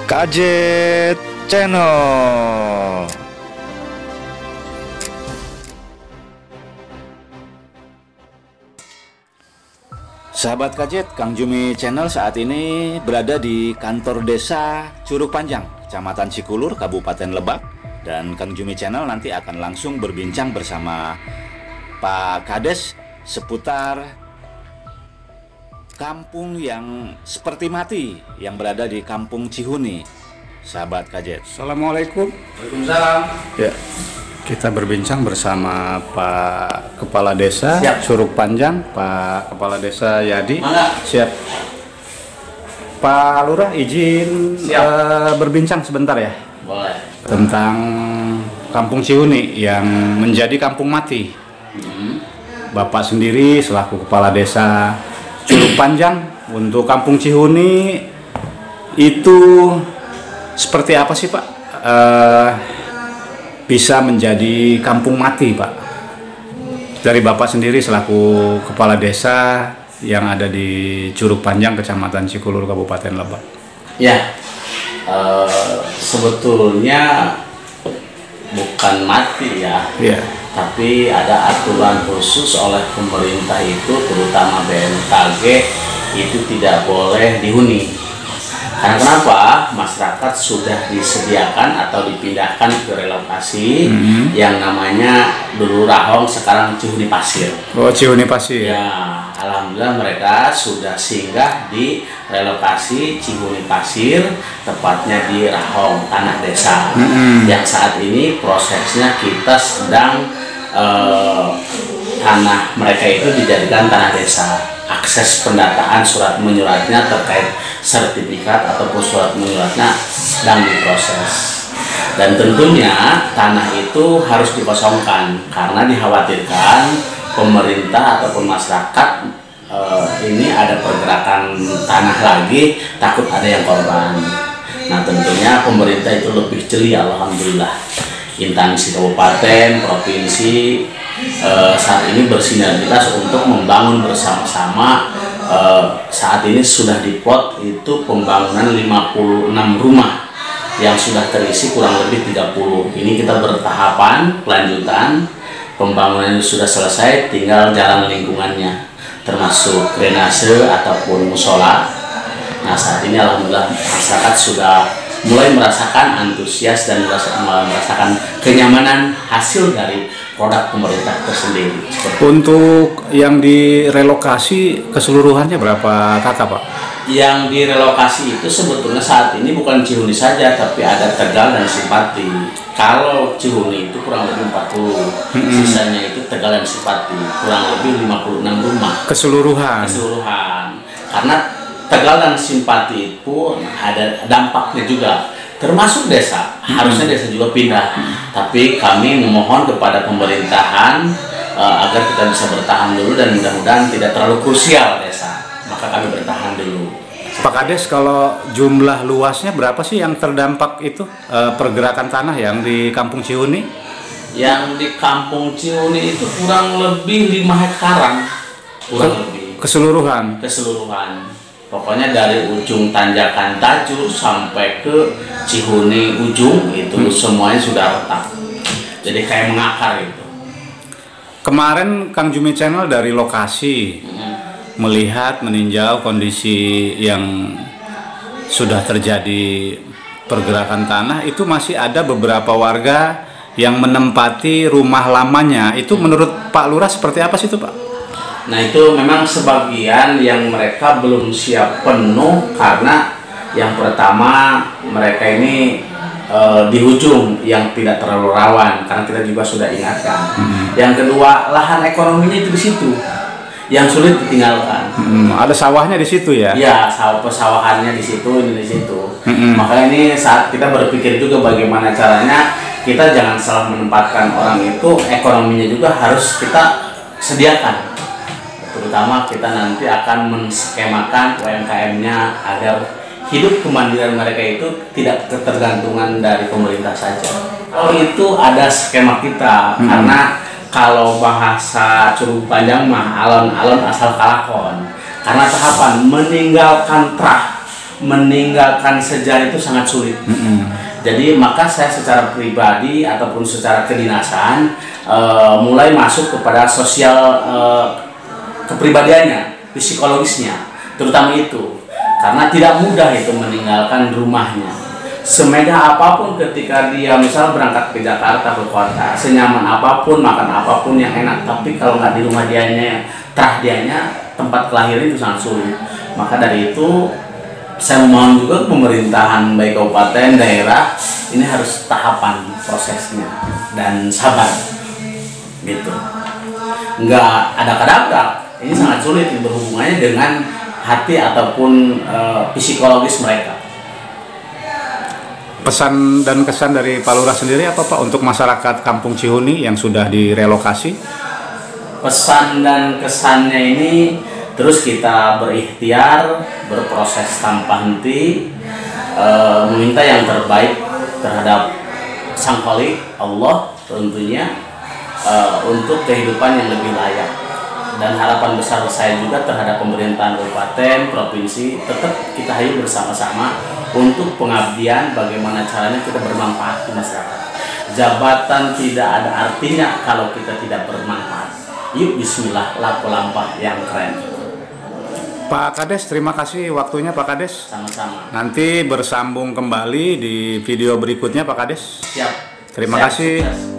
Kajet Channel. Sahabat Kajet, Kang Jumi Channel saat ini berada di kantor desa Curug Panjang, Kecamatan Cikulur, Kabupaten Lebak. Dan Kang Jumi Channel nanti akan langsung berbincang bersama Pak Kades seputar kampung yang seperti mati yang berada di Kampung Cihuni. Sahabat Kajet. Assalamualaikum. Waalaikumsalam. Ya, kita berbincang bersama Pak Kepala Desa Curug Panjang, Pak Kepala Desa Yadi. Siap. Pak Lurah, izin berbincang sebentar ya. Boleh. Tentang Kampung Cihuni yang menjadi kampung mati. Bapak sendiri selaku Kepala Desa Curug Panjang untuk Kampung Cihuni itu seperti apa sih Pak? Bisa menjadi kampung mati Pak? Dari Bapak sendiri selaku Kepala Desa yang ada di Curug Panjang, Kecamatan Cikulur, Kabupaten Lebak. Ya, sebetulnya bukan mati ya. Tapi ada aturan khusus oleh pemerintah itu, terutama BMKG, itu tidak boleh dihuni. Karena kenapa? Masyarakat sudah disediakan atau dipindahkan ke relokasi yang namanya dulu Rahong, sekarang Cihuni Pasir. Oh, Cihuni Pasir. Ya, alhamdulillah mereka sudah singgah di relokasi Cihuni Pasir, tepatnya di Rahong, tanah desa. Yang saat ini prosesnya kita sedang tanah mereka itu dijadikan tanah desa. Akses pendataan surat menyuratnya terkait sertifikat ataupun surat menyuratnya sedang diproses. Dan tentunya tanah itu harus dikosongkan karena dikhawatirkan pemerintah ataupun masyarakat ini ada pergerakan tanah lagi, takut ada yang korban. Nah, tentunya pemerintah itu lebih jeli, alhamdulillah. Instansi kabupaten, provinsi saat ini bersinergitas untuk membangun bersama-sama. Saat ini sudah diplot itu pembangunan 56 rumah yang sudah terisi kurang lebih 30. Ini kita bertahapan, kelanjutan pembangunan sudah selesai, tinggal jalan lingkungannya termasuk drainase ataupun musola. Nah, saat ini alhamdulillah masyarakat sudah mulai merasakan antusias dan merasakan kenyamanan hasil dari produk pemerintah tersendiri. Untuk yang direlokasi keseluruhannya berapa kakak Pak? Yang direlokasi itu sebetulnya saat ini bukan Cihuni saja, tapi ada Tegal dan Simpati. Kalau Cihuni itu kurang lebih 40, sisanya itu Tegal dan Simpati, kurang lebih 56 rumah. Keseluruhan. Karena Tegal dan Simpati itu ada dampaknya juga, termasuk desa. Harusnya desa juga pindah, tapi kami memohon kepada pemerintahan agar kita bisa bertahan dulu dan mudah-mudahan tidak terlalu krusial desa, maka kami bertahan dulu. Pak Kades, kalau jumlah luasnya berapa sih yang terdampak itu pergerakan tanah yang di Kampung Cihuni? Yang di Kampung Cihuni itu kurang lebih 5 hektaran, Keseluruhan. Pokoknya dari ujung tanjakan Taju sampai ke Cihuni ujung itu semuanya sudah retak. Jadi kayak mengakar itu. Kemarin Kang Jumi Channel dari lokasi melihat, meninjau kondisi yang sudah terjadi pergerakan tanah, itu masih ada beberapa warga yang menempati rumah lamanya. Itu menurut Pak Lurah seperti apa sih itu Pak? Nah, itu memang sebagian yang mereka belum siap penuh karena yang pertama mereka ini di ujung yang tidak terlalu rawan karena kita juga sudah ingatkan. Yang kedua, lahan ekonominya itu di situ yang sulit ditinggalkan. Ada sawahnya di situ ya? Iya, pesawahannya di situ, ini di situ. Makanya ini saat kita berpikir juga bagaimana caranya kita jangan salah menempatkan orang itu, ekonominya juga harus kita sediakan. Terutama kita nanti akan menskemakan UMKM-nya agar hidup kemandirian mereka itu tidak ketergantungan dari pemerintah saja. Kalau itu ada skema kita, karena kalau bahasa Curug Panjang mah alon-alon asal kalakon. Karena tahapan meninggalkan trah, meninggalkan sejarah itu sangat sulit. Jadi maka saya secara pribadi ataupun secara kedinasan mulai masuk kepada sosial kepribadiannya, psikologisnya, terutama itu. Karena tidak mudah itu meninggalkan rumahnya. Semegah apapun ketika dia misal berangkat ke Jakarta, ke kota, senyaman apapun, makan apapun yang enak, tapi kalau nggak di rumah dianya, trah dianya, tempat kelahiran itu sangat sulit. Maka dari itu saya mohon juga pemerintahan baik kabupaten, daerah ini harus tahapan prosesnya dan sabar gitu. Nggak ada kadang-kadang ini sangat sulit berhubungannya dengan hati ataupun psikologis mereka. Pesan dan kesan dari Pak Lurah sendiri apa Pak untuk masyarakat Kampung Cihuni yang sudah direlokasi? Pesan dan kesannya ini terus kita berikhtiar, berproses tanpa henti, meminta yang terbaik terhadap Sang Khalik Allah tentunya, untuk kehidupan yang lebih layak. Dan harapan besar saya juga terhadap pemerintahan kabupaten, provinsi, tetap kita hayu bersama-sama untuk pengabdian, bagaimana caranya kita bermanfaat di masyarakat. Jabatan tidak ada artinya kalau kita tidak bermanfaat. Yuk bismillah, laku lampah yang keren. Pak Kades, terima kasih waktunya Pak Kades. Sama-sama. Nanti bersambung kembali di video berikutnya Pak Kades. Siap. Terima kasih. Sukses.